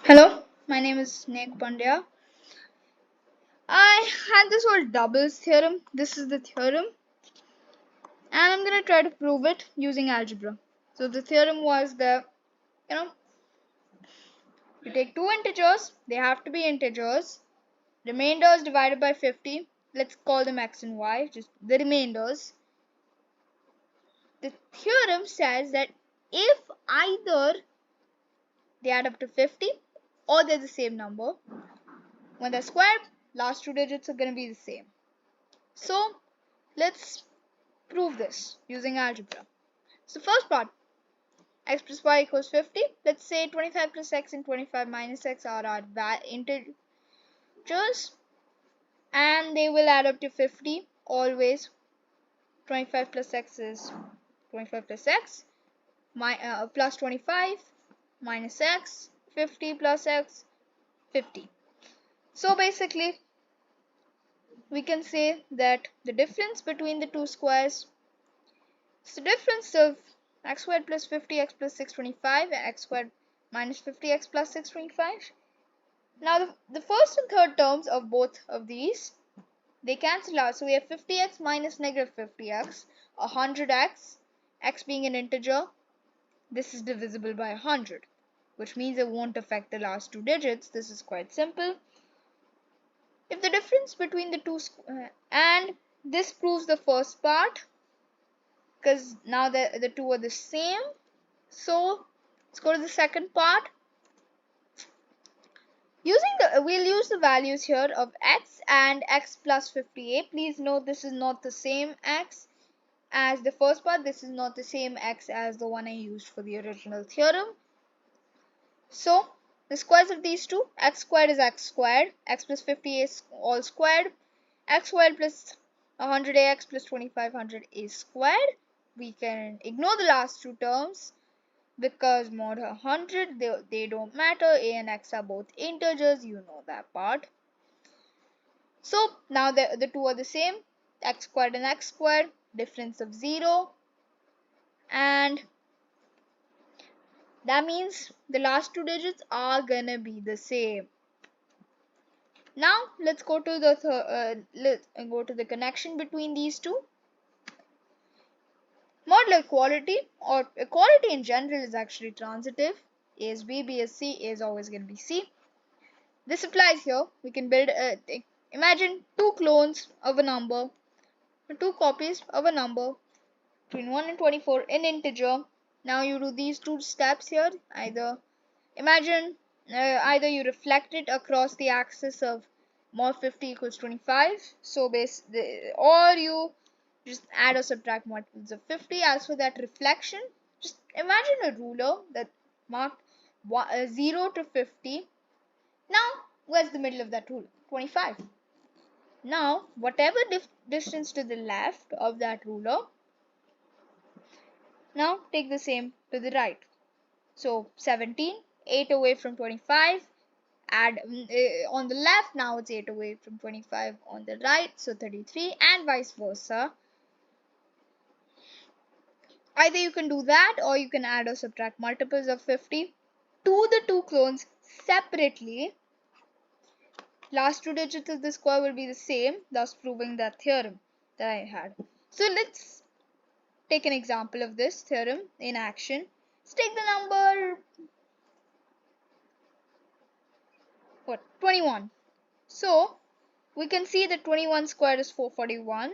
Hello, my name is Nick Pandya. I had this whole doubles theorem. This is the theorem, and I'm gonna try to prove it using algebra. So the theorem was that you know you take two integers, they have to be integers. Remainders divided by 50. Let's call them x and y, just the remainders. The theorem says that if either they add up to 50 or they're the same number, when they're squared, last two digits are gonna be the same. So let's prove this using algebra. So first part, x plus y equals 50. Let's say 25 plus x and 25 minus x are our integers, and they will add up to 50 always. 25 plus x is 25 plus x plus 25 minus x, 50 plus x, 50. So basically we can say that the difference between the two squares is the difference of x squared plus 50x plus 625 and x squared minus 50x plus 625. Now the first and third terms of both of these, they cancel out. So we have 50x minus negative 50x, 100x, x being an integer. This is divisible by 100, which means it won't affect the last two digits. This is quite simple. If the difference between the two, and this proves the first part, because now the two are the same. So let's go to the second part. We'll use the values here of x and x plus 58. Please note this is not the same x as the first part. This is not the same x as the one I used for the original theorem. So the squares of these two, x squared is x squared, x plus 58 is all squared, x squared plus 100ax plus 2500 is squared. We can ignore the last two terms because mod 100 they don't matter. A and x are both integers, you know that part. So now the two are the same, x squared and x squared, difference of 0, and that means the last two digits are gonna be the same. Now let's go to the connection between these two. Modular equality, or equality in general, is actually transitive. A is b, b is c, a is always going to be c. This applies here. We can build imagine two clones of a number, two copies of a number between 1 and 24 in integer. Now you do these two steps here. Imagine either you reflect it across the axis of mod 50 equals 25. So or you just add or subtract multiples of 50 as for that reflection. Just imagine a ruler that marked 0 to 50. Now where's the middle of that ruler? 25. Now whatever distance to the left of that ruler, now take the same to the right. So 17, 8 away from 25, add on the left, now it's 8 away from 25 on the right, so 33, and vice versa. Either you can do that or you can add or subtract multiples of 50 to the two clones separately. Last two digits of the square will be the same, thus proving that theorem that I had. So let's take an example of this theorem in action. Let's take the number 21. So we can see that 21 squared is 441.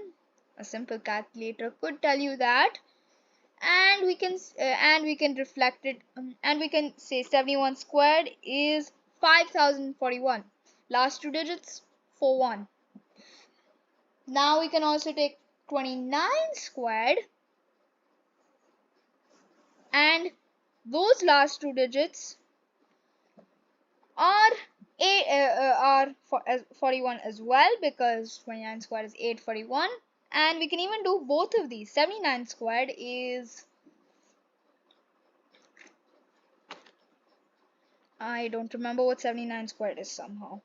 A simple calculator could tell you that. And we can reflect it, and we can say 71 squared is 5041. Last two digits 41. Now we can also take 29 squared, and those last two digits are 41 as well, because 29 squared is 841. And we can even do both of these. 79 squared is, I don't remember what 79 squared is somehow.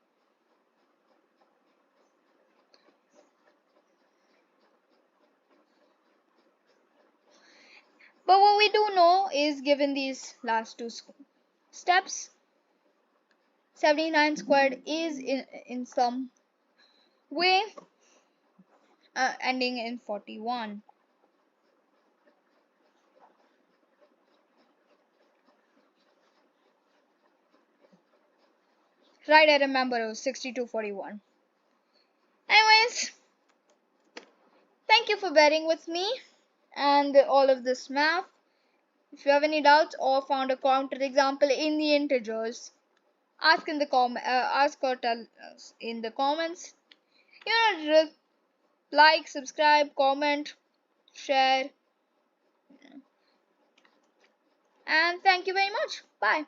But what we do know is, given these last two steps, 79 squared is in some way ending in 41. Right, I remember it was 6241. Anyways, thank you for bearing with me and all of this math. If you have any doubts or found a counterexample in the integers, ask or tell us in the comments. Like, subscribe, comment, share, and thank you very much. Bye.